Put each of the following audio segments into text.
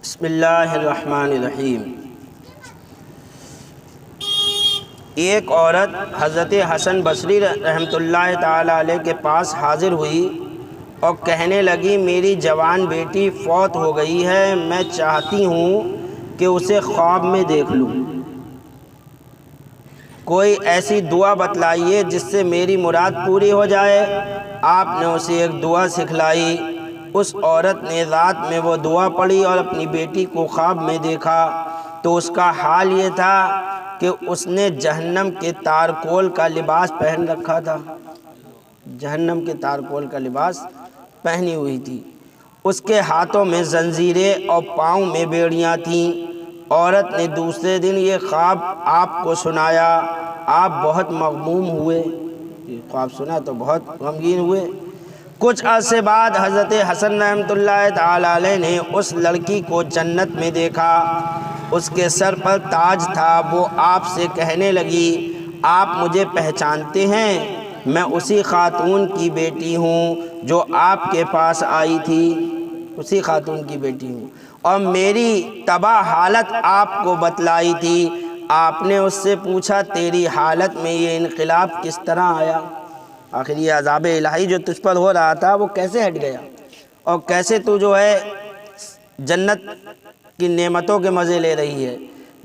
بسم اللہ الرحمن الرحیم۔ ایک عورت حضرت حسن بصری رحمۃ اللہ تعالیٰ علیہ کے پاس حاضر ہوئی اور کہنے لگی میری جوان بیٹی فوت ہو گئی ہے، میں چاہتی ہوں کہ اسے خواب میں دیکھ لوں، کوئی ایسی دعا بتلائیے جس سے میری مراد پوری ہو جائے۔ آپ نے اسے ایک دعا سکھلائی۔ اس عورت نے رات میں وہ دعا پڑھی اور اپنی بیٹی کو خواب میں دیکھا تو اس کا حال یہ تھا کہ اس نے جہنم کے تارکول کا لباس پہن رکھا تھا، جہنم کے تارکول کا لباس پہنی ہوئی تھی، اس کے ہاتھوں میں زنجیریں اور پاؤں میں بیڑیاں تھیں۔ عورت نے دوسرے دن یہ خواب آپ کو سنایا، آپ بہت مغموم ہوئے، یہ خواب سنا تو بہت غمگین ہوئے۔ کچھ عرصے بعد حضرت حسن رحمۃ اللہ تعالی علیہ نے اس لڑکی کو جنت میں دیکھا، اس کے سر پر تاج تھا۔ وہ آپ سے کہنے لگی آپ مجھے پہچانتے ہیں؟ میں اسی خاتون کی بیٹی ہوں جو آپ کے پاس آئی تھی، اسی خاتون کی بیٹی ہوں، اور میری تباہ حالت آپ کو بتلائی تھی۔ آپ نے اس سے پوچھا تیری حالت میں یہ انقلاب کس طرح آیا؟ آخر یہ عذاب الہی جو تجھ پر ہو رہا تھا وہ کیسے ہٹ گیا، اور کیسے تو جو ہے جنت کی نعمتوں کے مزے لے رہی ہے؟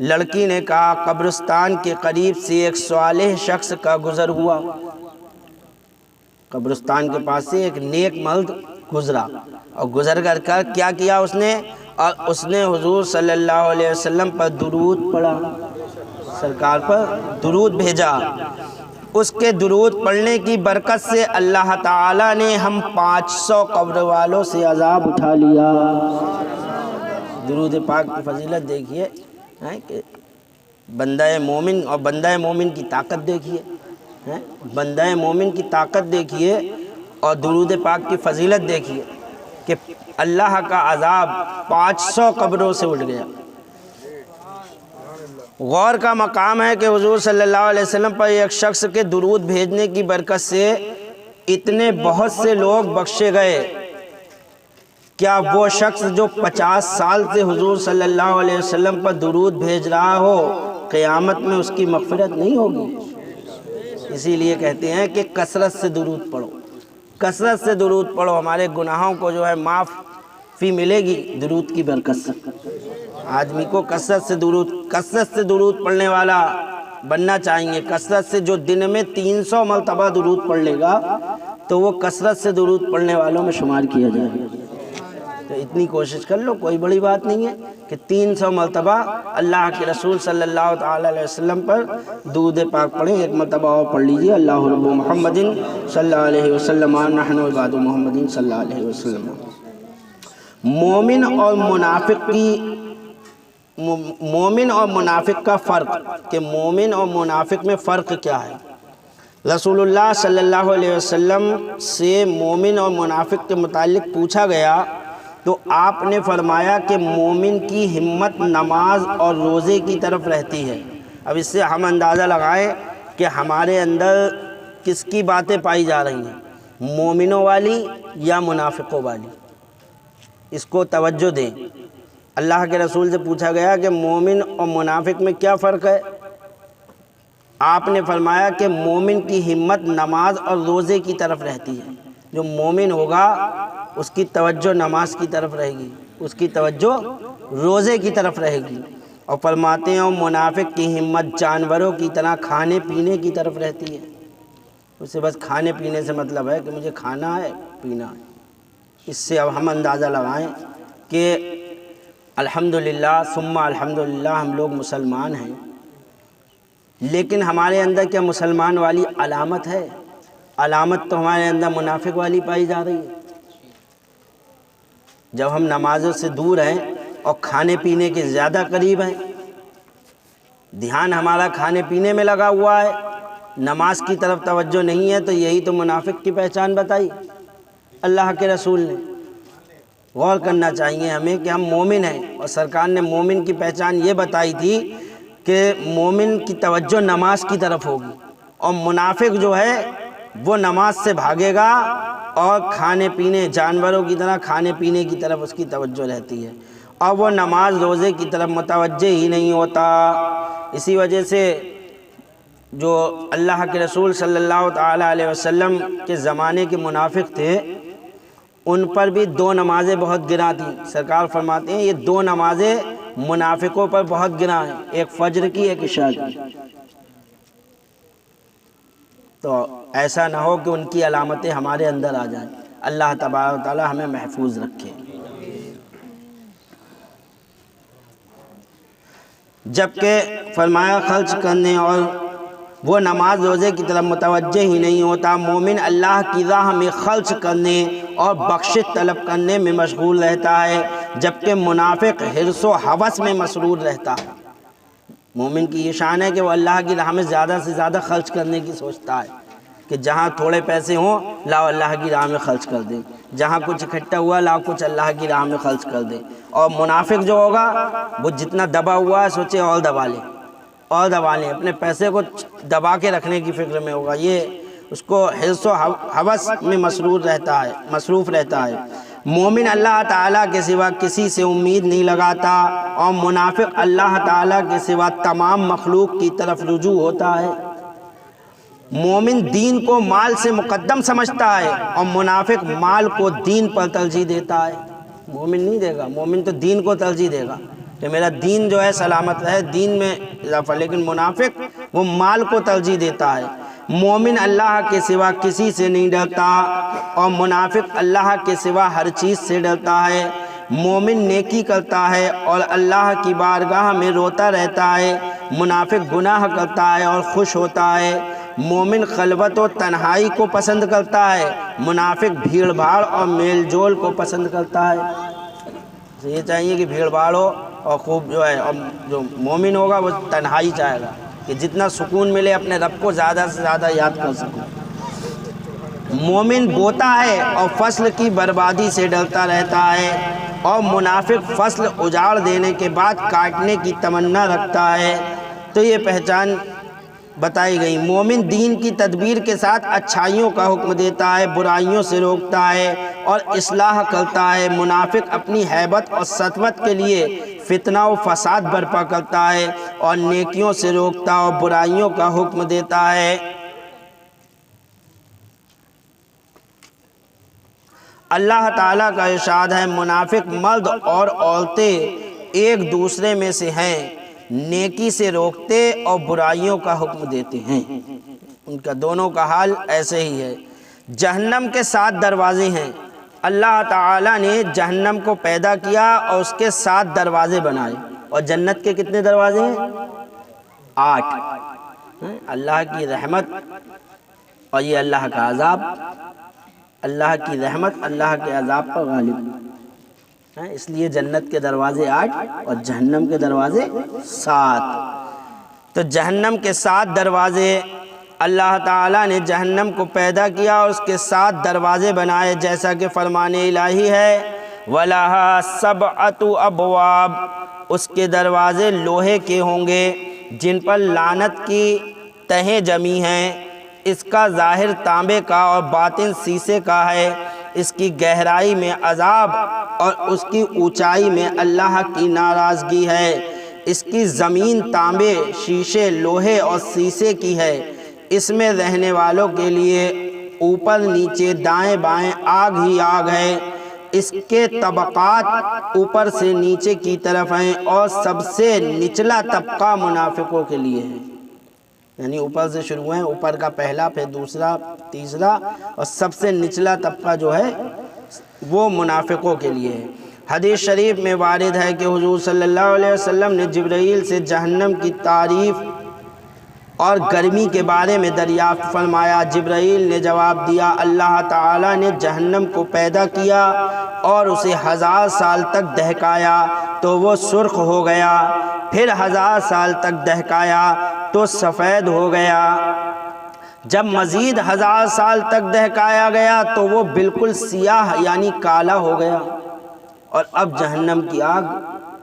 لڑکی نے کہا قبرستان کے قریب سے ایک صالح شخص کا گزر ہوا، قبرستان کے پاس سے ایک نیک مرد گزرا، اور گزر کر کیا کیا اس نے؟ اور اس نے حضور صلی اللہ علیہ وسلم پر درود پڑھا، سرکار پر درود بھیجا۔ اس کے درود پڑھنے کی برکت سے اللہ تعالیٰ نے ہم 500 قبر والوں سے عذاب اٹھا لیا۔ درود پاک کی فضیلت دیکھیے کہ بندہ مومن اور بندہ مومن کی طاقت دیکھیے، بندہ مومن کی طاقت دیکھیے اور درود پاک کی فضیلت دیکھیے کہ اللہ کا عذاب 500 قبروں سے اٹھ گیا۔ غور کا مقام ہے کہ حضور صلی اللہ علیہ وسلم پر ایک شخص کے درود بھیجنے کی برکت سے اتنے بہت سے لوگ بخشے گئے۔ کیا وہ شخص جو 50 سال سے حضور صلی اللہ علیہ وسلم پر درود بھیج رہا ہو، قیامت میں اس کی مغفرت نہیں ہوگی؟ اسی لیے کہتے ہیں کہ کثرت سے درود پڑھو، کثرت سے درود پڑھو، ہمارے گناہوں کو جو ہے معافی ملے گی درود کی برکت سے۔ آدمی کو کثرت سے درود پڑھنے والا بننا چاہیے۔ کثرت سے جو دن میں 300 مرتبہ درود پڑھ لے گا تو وہ کثرت سے درود پڑھنے والوں میں شمار کیا جائے گا۔ تو اتنی کوشش کر لو، کوئی بڑی بات نہیں ہے کہ 300 مرتبہ اللہ کے رسول صلی اللہ تعالی علیہ وسلم پر درود پاک پڑھیں۔ ایک مرتبہ اور پڑھ لیجئے، اللہ رب محمد صلی اللہ علیہ وسلم نحن عباد محمد صلی اللہ علیہ وسلم۔ مومن اور منافق کا فرق، کہ مومن اور منافق میں فرق کیا ہے؟ رسول اللہ صلی اللہ علیہ وسلم سے مومن اور منافق کے متعلق پوچھا گیا تو آپ نے فرمایا کہ مومن کی ہمت نماز اور روزے کی طرف رہتی ہے۔ اب اس سے ہم اندازہ لگائیں کہ ہمارے اندر کس کی باتیں پائی جا رہی ہیں، مومنوں والی یا منافقوں والی؟ اس کو توجہ دیں۔ اللہ کے رسول سے پوچھا گیا کہ مومن اور منافق میں کیا فرق ہے؟ آپ نے فرمایا کہ مومن کی ہمت نماز اور روزے کی طرف رہتی ہے۔ جو مومن ہوگا اس کی توجہ نماز کی طرف رہے گی، اس کی توجہ روزے کی طرف رہے گی۔ اور فرماتے ہیں منافق کی ہمت جانوروں کی طرح کھانے پینے کی طرف رہتی ہے، اسے بس کھانے پینے سے مطلب ہے کہ مجھے کھانا ہے پینا ہے۔ اس سے اب ہم اندازہ لگائیں کہ الحمدللہ ثم الحمدللہ ہم لوگ مسلمان ہیں، لیکن ہمارے اندر کیا مسلمان والی علامت ہے؟ علامت تو ہمارے اندر منافق والی پائی جا رہی ہے۔ جب ہم نمازوں سے دور ہیں اور کھانے پینے کے زیادہ قریب ہیں، دھیان ہمارا کھانے پینے میں لگا ہوا ہے، نماز کی طرف توجہ نہیں ہے، تو یہی تو منافق کی پہچان بتائی اللہ کے رسول نے۔ غور کرنا چاہیے ہمیں کہ ہم مومن ہیں، اور سرکار نے مومن کی پہچان یہ بتائی تھی کہ مومن کی توجہ نماز کی طرف ہوگی، اور منافق جو ہے وہ نماز سے بھاگے گا اور کھانے پینے، جانوروں کی طرح کھانے پینے کی طرف اس کی توجہ رہتی ہے۔ اور وہ نماز روزے کی طرف متوجہ ہی نہیں ہوتا۔ اسی وجہ سے جو اللہ کے رسول صلی اللہ تعالیٰ علیہ وسلم کے زمانے کے منافق تھے، ان پر بھی 2 نمازیں بہت گراں تھیں۔ سرکار فرماتے ہیں یہ 2 نمازیں منافقوں پر بہت گراں ہیں، ایک فجر کی، ایک عشاء کی۔ تو ایسا نہ ہو کہ ان کی علامتیں ہمارے اندر آ جائیں۔ اللہ تبارک و تعالی ہمیں محفوظ رکھے۔ جبکہ فرمایا خرچ کرنے اور وہ نماز روزے کی طرف متوجہ ہی نہیں ہوتا۔ مومن اللہ کی راہ میں خرچ کرنے اور بخشش طلب کرنے میں مشغول رہتا ہے، جبکہ منافق حرص و ہوس میں مسرور رہتا ہے۔ مومن کی یہ شان ہے کہ وہ اللہ کی راہ میں زیادہ سے زیادہ خرچ کرنے کی سوچتا ہے، کہ جہاں تھوڑے پیسے ہوں لاؤ اللہ کی راہ میں خرچ کر دیں، جہاں کچھ اکٹھا ہوا لاؤ کچھ اللہ کی راہ میں خرچ کر دیں۔ اور منافق جو ہوگا وہ جتنا دبا ہوا ہے سوچے اور دبا لیں اور دبا لیں، اپنے پیسے کو دبا کے رکھنے کی فکر میں ہوگا، یہ اس کو حرص و ہوس میں مصروف رہتا ہے۔ مومن اللہ تعالیٰ کے سوا کسی سے امید نہیں لگاتا، اور منافق اللہ تعالیٰ کے سوا تمام مخلوق کی طرف رجوع ہوتا ہے۔ مومن دین کو مال سے مقدم سمجھتا ہے، اور منافق مال کو دین پر ترجیح دیتا ہے۔ مومن نہیں دے گا، مومن تو دین کو ترجیح دے گا کہ میرا دین جو ہے سلامت رہے، دین میں اضافہ، لیکن منافق وہ مال کو ترجیح دیتا ہے۔ مومن اللہ کے سوا کسی سے نہیں ڈرتا، اور منافق اللہ کے سوا ہر چیز سے ڈرتا ہے۔ مومن نیکی کرتا ہے اور اللہ کی بارگاہ میں روتا رہتا ہے، منافق گناہ کرتا ہے اور خوش ہوتا ہے۔ مومن خلوت و تنہائی کو پسند کرتا ہے، منافق بھیڑ بھاڑ اور میل جول کو پسند کرتا ہے۔ یہ چاہیے کہ بھیڑ بھاڑ ہو اور خوب جو ہے، اور جو مومن ہوگا وہ تنہائی چاہے گا کہ جتنا سکون ملے اپنے رب کو زیادہ سے زیادہ یاد کر سکوں۔ مومن بوتا ہے اور فصل کی بربادی سے ڈرتا رہتا ہے، اور منافق فصل اجاڑ دینے کے بعد کاٹنے کی تمنا رکھتا ہے۔ تو یہ پہچان بتائی گئی۔ مومن دین کی تدبیر کے ساتھ اچھائیوں کا حکم دیتا ہے، برائیوں سے روکتا ہے اور اصلاح کرتا ہے۔ منافق اپنی ہیبت اور سطوت کے لیے فتنہ و فساد برپا کرتا ہے، اور نیکیوں سے روکتا اور برائیوں کا حکم دیتا ہے۔ اللہ تعالیٰ کا ارشاد ہے، منافق مرد اور عورتیں ایک دوسرے میں سے ہیں، نیکی سے روکتے اور برائیوں کا حکم دیتے ہیں۔ ان کا دونوں کا حال ایسے ہی ہے۔ جہنم کے 7 دروازے ہیں۔ اللہ تعالیٰ نے جہنم کو پیدا کیا اور اس کے 7 دروازے بنائے، اور جنت کے کتنے دروازے ہیں؟ 8۔ اللہ کی رحمت اور یہ اللہ کا عذاب، اللہ کی رحمت اللہ کے عذاب پر غالب، اس لیے جنت کے دروازے 8 اور جہنم کے دروازے 7۔ تو جہنم کے 7 دروازے، اللہ تعالیٰ نے جہنم کو پیدا کیا اور اس کے 7 دروازے بنائے، جیسا کہ فرمان الہی ہے، وَلَهَا سَبْعَةُ أَبْوَابٍ، اس کے دروازے لوہے کے ہوں گے جن پر لعنت کی تہیں جمی ہیں۔ اس کا ظاہر تانبے کا اور باطن سیسے کا ہے۔ اس کی گہرائی میں عذاب اور اس کی اونچائی میں اللہ کی ناراضگی ہے۔ اس کی زمین تانبے، شیشے، لوہے اور سیسے کی ہے۔ اس میں رہنے والوں کے لیے اوپر نیچے دائیں بائیں آگ ہی آگ ہے۔ اس کے طبقات اوپر سے نیچے کی طرف ہیں، اور سب سے نچلا طبقہ منافقوں کے لیے ہے۔ یعنی اوپر سے شروع ہیں، اوپر کا پہلا، پھر دوسرا، تیسرا، اور سب سے نچلا طبقہ جو ہے وہ منافقوں کے لیے ہے۔ حدیث شریف میں وارد ہے کہ حضور صلی اللہ علیہ وسلم نے جبرائیل سے جہنم کی تعریف اور گرمی کے بارے میں دریافت فرمایا۔ جبرائیل نے جواب دیا، اللہ تعالیٰ نے جہنم کو پیدا کیا اور اسے 1000 سال تک دہکایا تو وہ سرخ ہو گیا، پھر 1000 سال تک دہکایا تو سفید ہو گیا، جب مزید 1000 سال تک دہکایا گیا تو وہ بالکل سیاہ یعنی کالا ہو گیا، اور اب جہنم کی آگ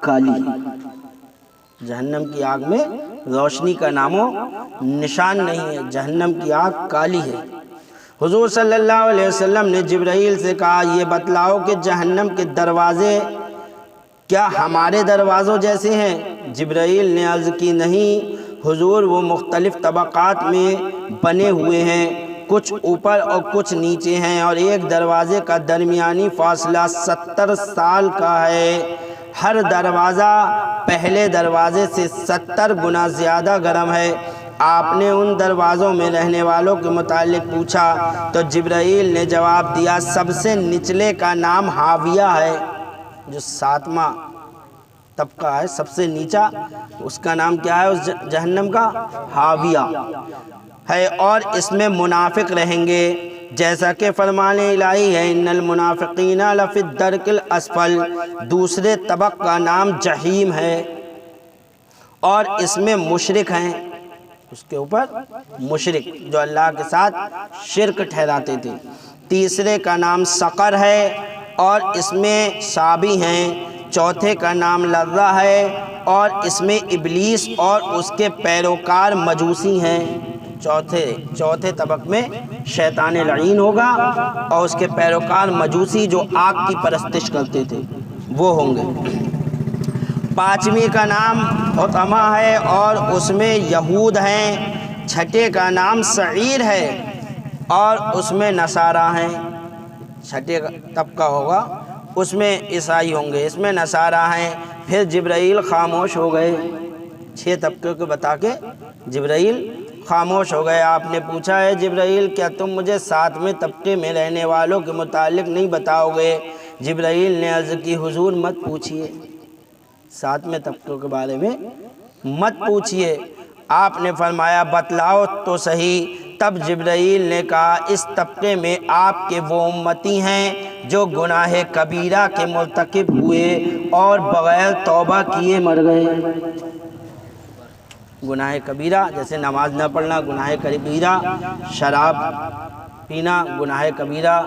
کالی ہے۔ جہنم کی آگ میں روشنی کا نام و نشان نہیں ہے، جہنم کی آگ کالی ہے۔ حضور صلی اللہ علیہ وسلم نے جبرائیل سے کہا، یہ بتلاؤ کہ جہنم کے دروازے کیا ہمارے دروازوں جیسے ہیں؟ جبرائیل نے عرض کی نہیں حضور، وہ مختلف طبقات میں بنے ہوئے ہیں، کچھ اوپر اور کچھ نیچے ہیں، اور ایک دروازے کا درمیانی فاصلہ 70 سال کا ہے۔ ہر دروازہ پہلے دروازے سے 70 گنا زیادہ گرم ہے۔ آپ نے ان دروازوں میں رہنے والوں کے متعلق پوچھا تو جبرائیل نے جواب دیا سب سے نچلے کا نام حاویہ ہے، جو 7واں طبقہ ہے، سب سے نیچا، اس کا نام کیا ہے؟ اس جہنم کا حاویہ ہے، اور اس میں منافق رہیں گے، جیسا کہ فرمان الہی ہے ان المنافقین لفی الدرک الاسفل۔ دوسرے طبق کا نام جہیم ہے، اور اس میں مشرک ہیں، اس کے اوپر مشرک جو اللہ کے ساتھ شرک ٹھہراتے تھے۔ تیسرے کا نام سقر ہے، اور اس میں صابی ہیں۔ چوتھے کا نام لظہ ہے، اور اس میں ابلیس اور اس کے پیروکار مجوسی ہیں۔ چوتھے طبق میں شیطان لعین ہوگا، اور اس کے پیروکار مجوسی جو آگ کی پرستش کرتے تھے وہ ہوں گے۔ پانچویں کا نام حطمہ ہے، اور اس میں یہود ہیں۔ چھٹے کا نام سعیر ہے، اور اس میں نصارہ ہیں۔ چھٹے طبقہ ہوگا، اس میں عیسائی ہوں گے، اس میں نصارہ ہیں۔ پھر جبرائیل خاموش ہو گئے، 6 طبقے کو بتا کے جبرائیل خاموش ہو گئے۔ آپ نے پوچھا ہے جبرائیل کیا تم مجھے 7ویں طبقے میں رہنے والوں کے متعلق نہیں بتاؤ گے؟ جبرائیل نے عرض کی حضور مت پوچھئے، 7ویں طبقے کے بارے میں مت پوچھئے۔ آپ نے فرمایا بتلاؤ تو صحیح۔ تب جبرائیل نے کہا اس طبقے میں آپ کے وہ امتی ہیں جو گناہ کبیرہ کے مرتکب ہوئے اور بغیر توبہ کیے مر گئے۔ گناہ کبیرہ جیسے نماز نہ پڑھنا گناہ کبیرہ، شراب پینا گناہ کبیرہ،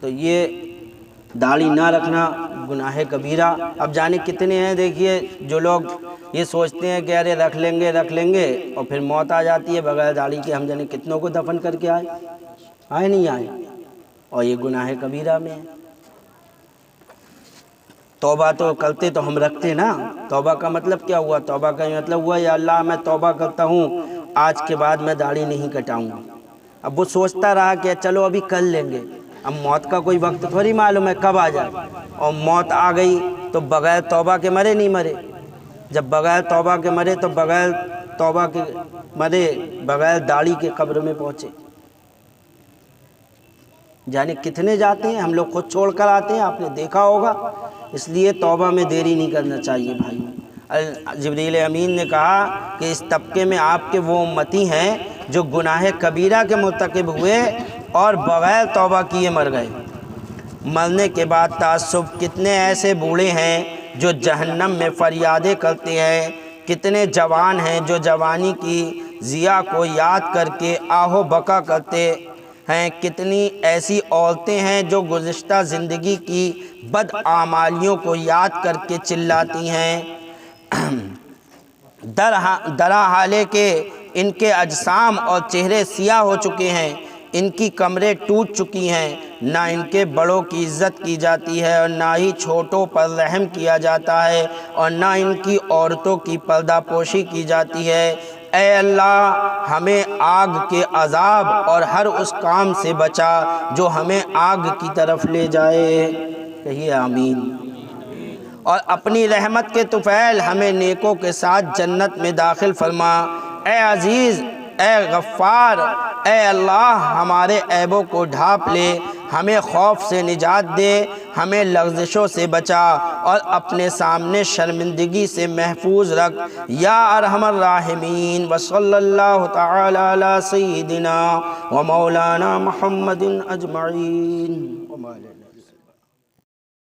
تو یہ داڑھی نہ رکھنا گناہ کبیرہ۔ اب جانے کتنے ہیں، دیکھیے جو لوگ یہ سوچتے ہیں کہ ارے رکھ لیں گے، اور پھر موت آ جاتی ہے بغیر داڑھی کے۔ ہم جانے کتنوں کو دفن کر کے آئے نہیں آئے، اور یہ گناہ کبیرہ میں ہے۔ توبہ تو کرتے تو ہم رکھتے نا۔ توبہ کا مطلب کیا ہوا؟ توبہ کا مطلب ہوا یا اللہ میں توبہ کرتا ہوں، آج کے بعد میں داڑھی نہیں کٹاؤں گا۔ اب وہ سوچتا رہا کہ چلو ابھی کر لیں گے، اب موت کا کوئی وقت تھوڑی معلوم ہے کب آ جائے، اور موت آ گئی تو بغیر توبہ کے مرے نہیں مرے؟ جب بغیر توبہ کے مرے تو بغیر توبہ کے مرے، بغیر داڑھی کے قبر میں پہنچے۔ جانے کتنے جاتے ہیں، ہم لوگ خود چھوڑ کر آتے ہیں، آپ نے دیکھا ہوگا۔ اس لیے توبہ میں دیری نہیں کرنا چاہیے بھائی۔ جبریل امین نے کہا کہ اس طبقے میں آپ کے وہ امتی ہیں جو گناہ کبیرہ کے مرتکب ہوئے اور بغیر توبہ کیے مر گئے۔ مرنے کے بعد تعصب، کتنے ایسے بوڑھے ہیں جو جہنم میں فریادیں کرتے ہیں، کتنے جوان ہیں جو جوانی کی ضیاء کو یاد کر کے آہ و بکا کرتے ہیں، کتنی ایسی عورتیں ہیں جو گزشتہ زندگی کی بدعمالیوں کو یاد کر کے چلاتی ہیں، درا حالے کہ ان کے اجسام اور چہرے سیاہ ہو چکے ہیں، ان کی کمریں ٹوٹ چکی ہیں، نہ ان کے بڑوں کی عزت کی جاتی ہے اور نہ ہی چھوٹوں پر رحم کیا جاتا ہے، اور نہ ان کی عورتوں کی پردہ پوشی کی جاتی ہے۔ اے اللہ ہمیں آگ کے عذاب اور ہر اس کام سے بچا جو ہمیں آگ کی طرف لے جائے، کہیے آمین۔ اور اپنی رحمت کے طفیل ہمیں نیکوں کے ساتھ جنت میں داخل فرما۔ اے عزیز، اے غفار، اے اللہ ہمارے عیبوں کو ڈھانپ لے، ہمیں خوف سے نجات دے، ہمیں لغزشوں سے بچا، اور اپنے سامنے شرمندگی سے محفوظ رکھ یا ارحم الراحمین۔ وصلی اللہ تعالی علی سیدنا و مولانا محمد اجمعین۔